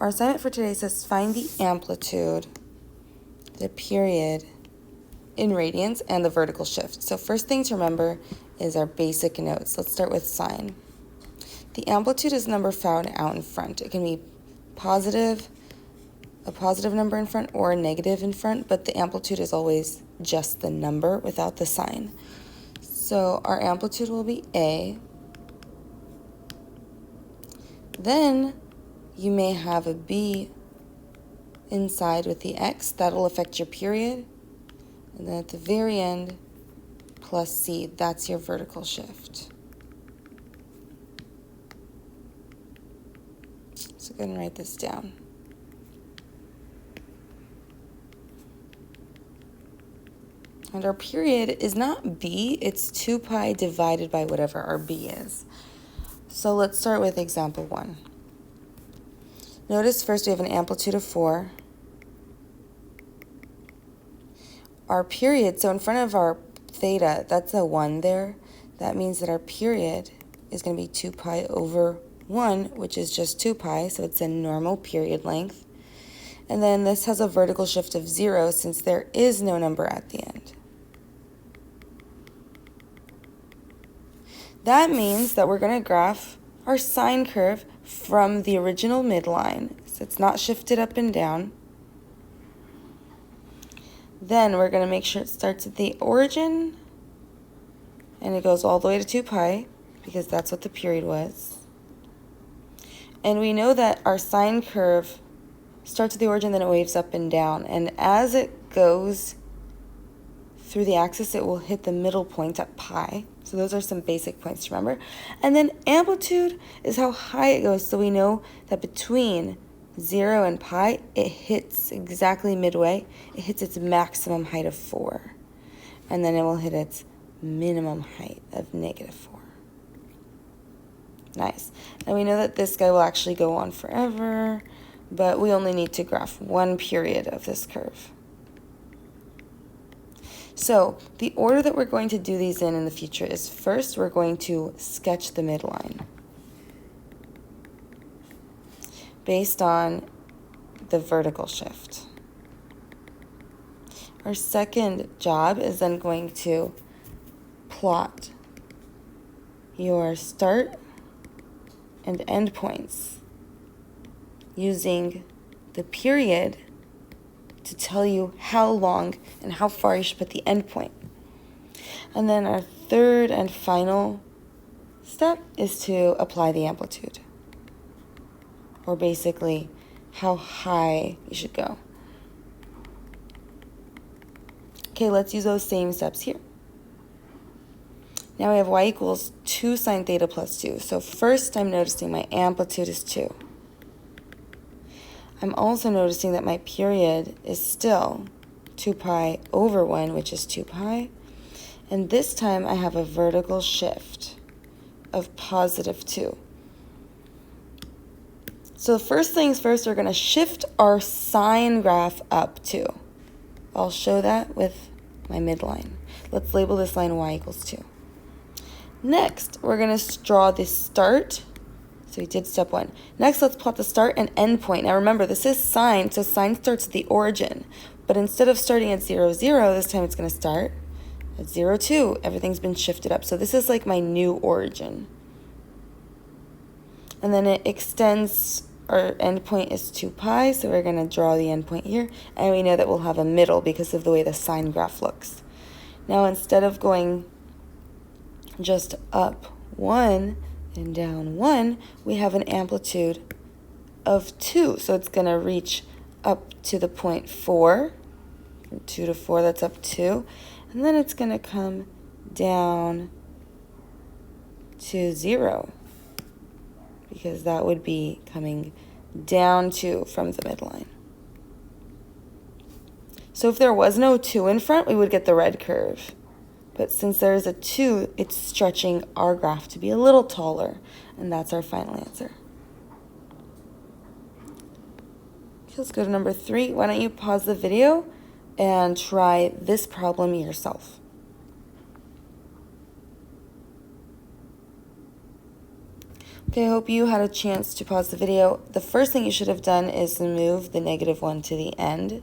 our assignment for today says find the amplitude, the period in radians, and the vertical shift. So first thing to remember is our basic notes. Let's start with sine. The amplitude is a number found out in front. It can be positive, a positive number in front, or a negative in front, but the amplitude is always just the number without the sign. So our amplitude will be A. Then you may have a B inside with the X. That'll affect your period. And then at the very end, plus C. That's your vertical shift. So go ahead and write this down. And our period is not B, it's 2 pi divided by whatever our B is. So let's start with example 1. Notice first we have an amplitude of 4. Our period, so in front of our theta, that's a 1 there. That means that our period is going to be 2 pi over 1, which is just 2 pi, so it's a normal period length. And then this has a vertical shift of 0 since there is no number at the end. That means that we're going to graph our sine curve from the original midline, so it's not shifted up and down. Then we're going to make sure it starts at the origin, and it goes all the way to 2 pi, because that's what the period was. And we know that our sine curve starts at the origin, then it waves up and down. And as it goes through the axis, it will hit the middle point at pi. So those are some basic points to remember. And then amplitude is how high it goes. So we know that between 0 and pi, it hits exactly midway. It hits its maximum height of 4. And then it will hit its minimum height of -4. Nice. And we know that this guy will actually go on forever, but we only need to graph one period of this curve. So the order that we're going to do these in the future is first we're going to sketch the midline based on the vertical shift. Our second job is then going to plot your start and end points using the period to tell you how long and how far you should put the end point. And then our third and final step is to apply the amplitude, or basically how high you should go. Okay, let's use those same steps here. Now we have y equals 2 sine theta plus 2. So first I'm noticing my amplitude is 2. I'm also noticing that my period is still 2 pi over 1, which is 2 pi. And this time I have a vertical shift of positive 2. So first things first, we're going to shift our sine graph up 2. I'll show that with my midline. Let's label this line y equals 2. Next, we're going to draw the start. So we did step 1. Next, let's plot the start and end point. Now remember, this is sine, so sine starts at the origin. But instead of starting at 0, 0, this time it's going to start at 0, 2. Everything's been shifted up. So this is like my new origin. And then it extends, our end point is 2 pi, so we're going to draw the end point here. And we know that we'll have a middle because of the way the sine graph looks. Now instead of going just up 1, and down 1, we have an amplitude of 2. So it's going to reach up to the point 4. From 2 to 4, that's up 2. And then it's going to come down to 0, because that would be coming down 2 from the midline. So if there was no 2 in front, we would get the red curve. But since there is a 2, it's stretching our graph to be a little taller, and that's our final answer. Okay, let's go to number 3. Why don't you pause the video and try this problem yourself. Okay, I hope you had a chance to pause the video. The first thing you should have done is move the -1 to the end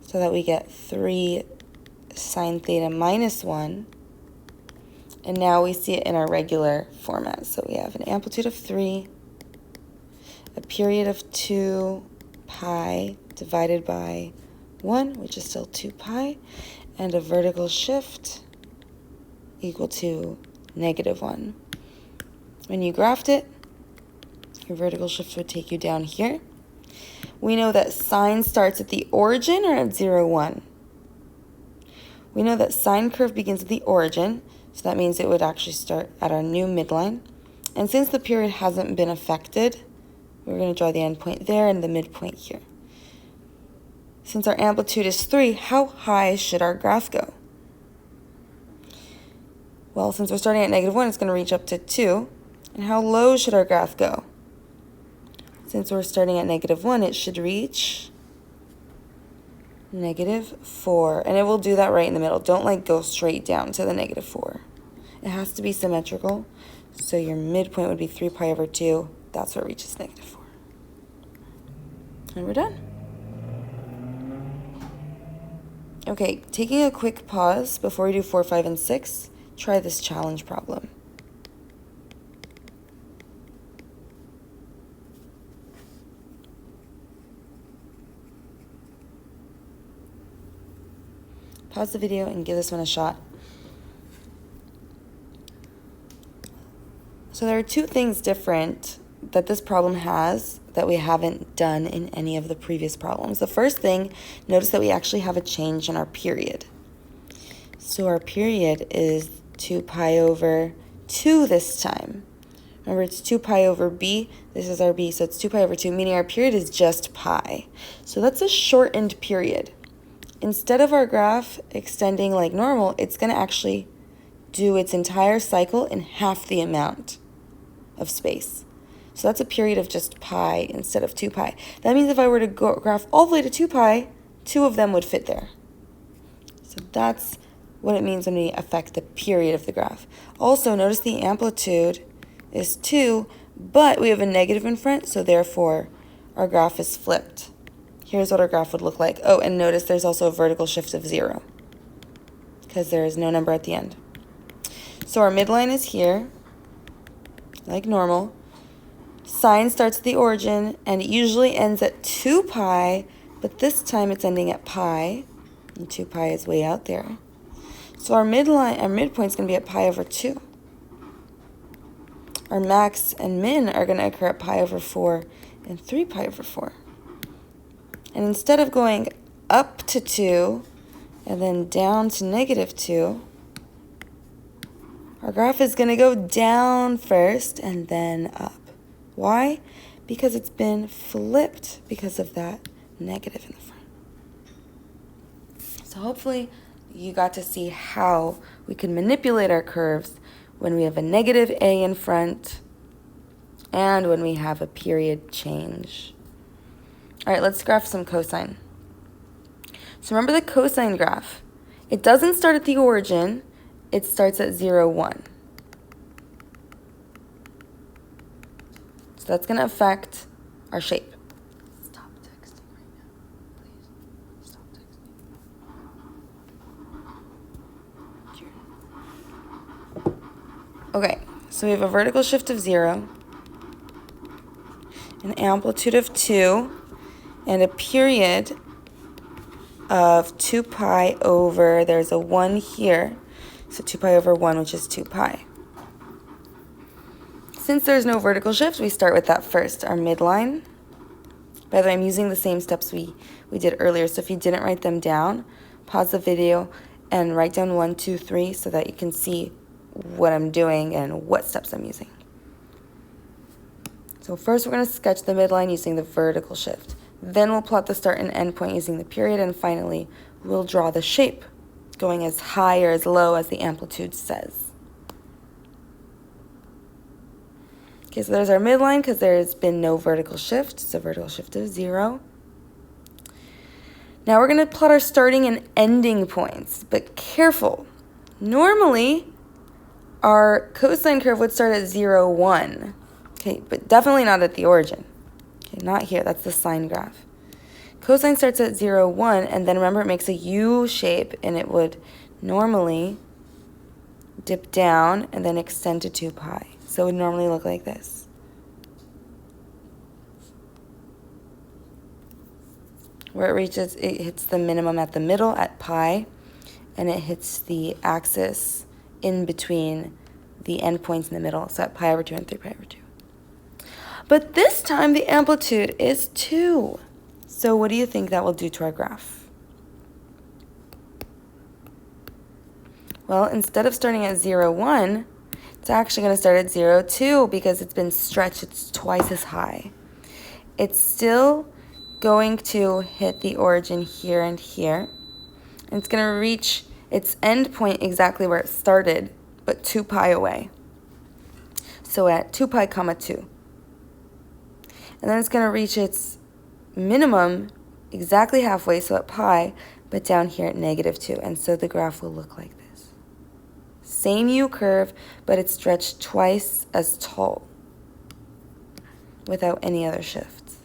so that we get 3 sine theta minus 1. And now we see it in our regular format. So we have an amplitude of 3, a period of 2 pi divided by 1, which is still 2 pi, and a vertical shift equal to -1. When you graphed it, your vertical shift would take you down here. We know that sine starts at the origin or at 0, 1. We know that sine curve begins at the origin, so that means it would actually start at our new midline. And since the period hasn't been affected, we're going to draw the endpoint there and the midpoint here. Since our amplitude is 3, how high should our graph go? Well, since we're starting at -1, it's going to reach up to 2. And how low should our graph go? Since we're starting at -1, it should reach -4. And it will do that right in the middle. Don't go straight down to the -4. It has to be symmetrical. So your midpoint would be 3 pi over 2. That's what reaches -4. And we're done. Okay, taking a quick pause before we do 4, 5, and 6, try this challenge problem. Pause the video and give this one a shot. So there are 2 things different that this problem has that we haven't done in any of the previous problems. The first thing, notice that we actually have a change in our period. So our period is 2 pi over 2 this time. Remember, it's 2 pi over b. This is our b, so it's 2 pi over 2, meaning our period is just pi. So that's a shortened period. Instead of our graph extending like normal, it's going to actually do its entire cycle in half the amount of space. So that's a period of just pi instead of 2 pi. That means if I were to graph all the way to 2 pi, 2 of them would fit there. So that's what it means when we affect the period of the graph. Also, notice the amplitude is 2, but we have a negative in front, so therefore our graph is flipped. Here's what our graph would look like. Oh, and notice there's also a vertical shift of 0 because there is no number at the end. So our midline is here, like normal. Sine starts at the origin, and it usually ends at 2 pi, but this time it's ending at pi, and 2 pi is way out there. So our midpoint is going to be at pi over 2. Our max and min are going to occur at pi over 4 and 3 pi over 4. And instead of going up to 2 and then down to -2, our graph is going to go down first and then up. Why? Because it's been flipped because of that negative in the front. So hopefully you got to see how we can manipulate our curves when we have a negative a in front and when we have a period change. All right, let's graph some cosine. So remember the cosine graph. It doesn't start at the origin. It starts at 0, 1. So that's going to affect our shape. Stop texting right now. Please. Stop texting. Okay, so we have a vertical shift of 0, an amplitude of 2, and a period of 2 pi over, there's a 1 here, so 2 pi over 1, which is 2 pi. Since there's no vertical shift, we start with that first, our midline. By the way, I'm using the same steps we did earlier, so if you didn't write them down, pause the video and write down 1, 2, 3 so that you can see what I'm doing and what steps I'm using. So first we're going to sketch the midline using the vertical shift. Then we'll plot the start and end point using the period, and finally we'll draw the shape, going as high or as low as the amplitude says. Okay, so there's our midline because there's been no vertical shift. It's a vertical shift of 0. Now we're going to plot our starting and ending points, but careful. Normally, our cosine curve would start at 0, 1. Okay, but definitely not at the origin. Okay, not here. That's the sine graph. Cosine starts at 0, 1, and then remember it makes a U shape, and it would normally dip down and then extend to 2 pi. So it would normally look like this. Where it reaches, it hits the minimum at the middle at pi, and it hits the axis in between the endpoints in the middle, so at pi over 2 and 3 pi over 2. But this time the amplitude is 2. So what do you think that will do to our graph? Well, instead of starting at 0, 1, it's actually going to start at 0, 2 because it's been stretched. It's twice as high. It's still going to hit the origin here and here. And it's going to reach its end point exactly where it started, but 2 pi away. So at 2 pi comma 2. And then it's going to reach its minimum exactly halfway, so at pi, but down here at -2. And so the graph will look like this. Same U curve, but it's stretched twice as tall without any other shifts.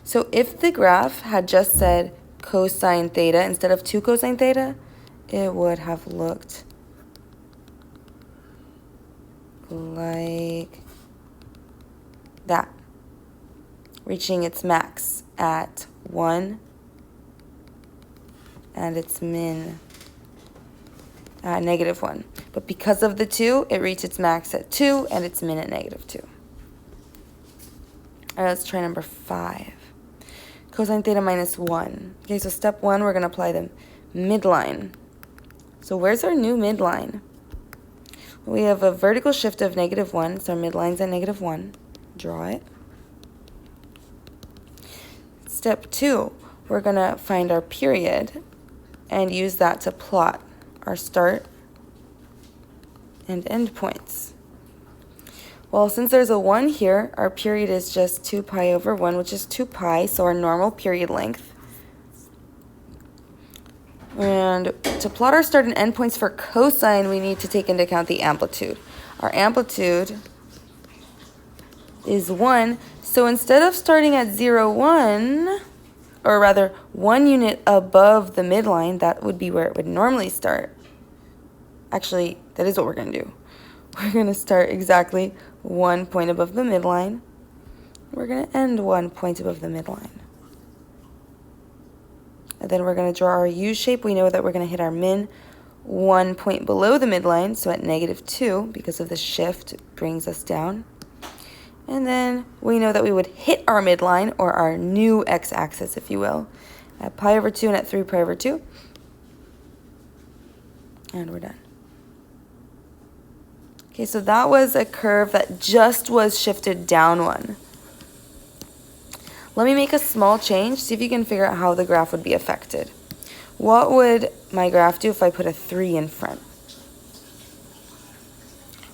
So if the graph had just said cosine theta instead of 2 cosine theta, it would have looked like that, reaching its max at 1 and its min at -1. But because of the 2, it reached its max at 2 and its min at -2. All right, let's try number 5. Cosine theta minus 1. Okay, so step 1, we're going to apply the midline. So where's our new midline? We have a vertical shift of -1, so our midline's at -1. Draw it. Step 2, we're going to find our period and use that to plot our start and end points. Well, since there's a 1 here, our period is just 2 pi over 1, which is 2 pi, so our normal period length. And to plot our start and end points for cosine, we need to take into account the amplitude. Our amplitude is 1, so instead of starting at 0, 1, or rather 1 unit above the midline, that would be where it would normally start. Actually, that is what we're going to do. We're going to start exactly 1 point above the midline. We're going to end 1 point above the midline. And then we're going to draw our U shape. We know that we're going to hit our min 1 point below the midline, so at -2, because of the shift, it brings us down. And then we know that we would hit our midline, or our new x-axis, if you will, at pi over 2 and at 3 pi over 2. And we're done. Okay, so that was a curve that just was shifted down 1. Let me make a small change, see if you can figure out how the graph would be affected. What would my graph do if I put a 3 in front?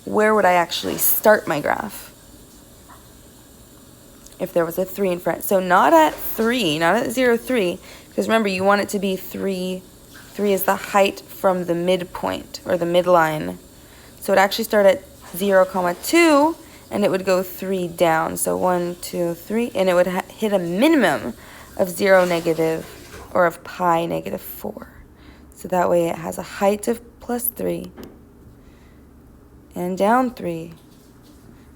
Where would I actually start my graph if there was a 3 in front? So not at 3, not at 0, 3, because remember, you want it to be 3. 3 is the height from the midpoint, or the midline. So it would actually start at 0, 2, and it would go 3 down. So 1, 2, 3, and it would hit a minimum of 0, negative, or of pi -4. So that way it has a height of +3 and down 3.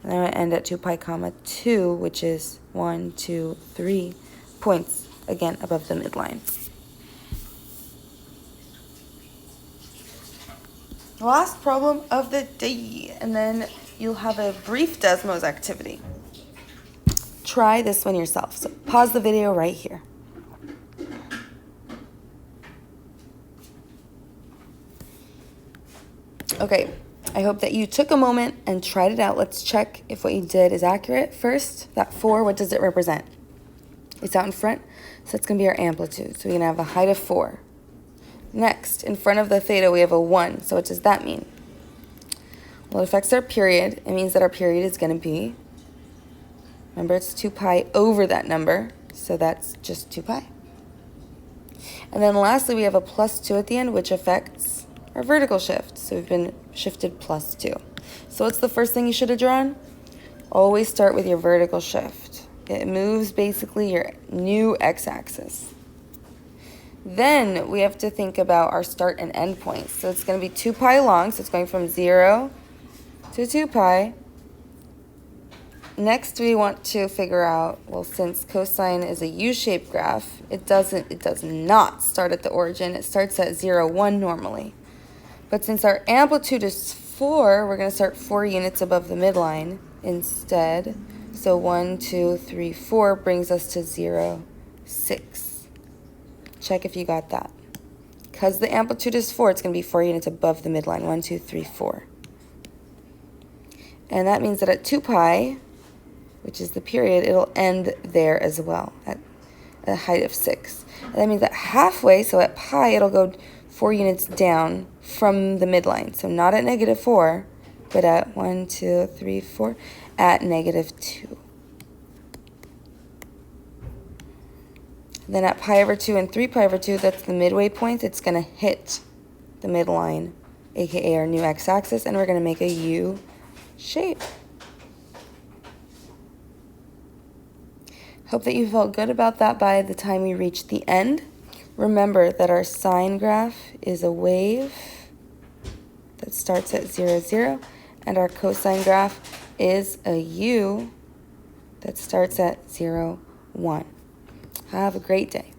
And then it would end at 2 pi, 2, which is 1, 2, 3 points, again, above the midline. Last problem of the day, and then you'll have a brief Desmos activity. Try this one yourself. So pause the video right here. Okay, I hope that you took a moment and tried it out. Let's check if what you did is accurate. First, that 4, what does it represent? It's out in front, so it's going to be our amplitude. So we're going to have a height of 4. Next, in front of the theta, we have a 1. So what does that mean? Well, it affects our period. It means that our period is going to be, remember, it's 2 pi over that number. So that's just 2 pi. And then lastly, we have a +2 at the end, which affects our vertical shift. So we've been shifted +2. So what's the first thing you should have drawn? Always start with your vertical shift. It moves basically your new x-axis. Then we have to think about our start and end points. So it's going to be 2 pi long, so it's going from 0 to 2 pi. Next we want to figure out, well, since cosine is a U-shaped graph, it does not start at the origin. It starts at 0, 1 normally. But since our amplitude is 4, we're going to start 4 units above the midline instead. So 1, 2, 3, 4 brings us to 0, 6. Check if you got that. Because the amplitude is 4, it's going to be 4 units above the midline. 1, 2, 3, 4. And that means that at 2 pi, which is the period, it'll end there as well at a height of 6. And that means that halfway, so at pi, it'll go 4 units down from the midline. So not at -4, but at 1, 2, 3, 4, at -2. Then at pi over 2 and 3 pi over 2, that's the midway point. It's going to hit the midline, aka our new x-axis, and we're going to make a U shape. Hope that you felt good about that by the time we reach the end. Remember that our sine graph is a wave that starts at 0, 0, and our cosine graph is a U that starts at 0, 1. Have a great day.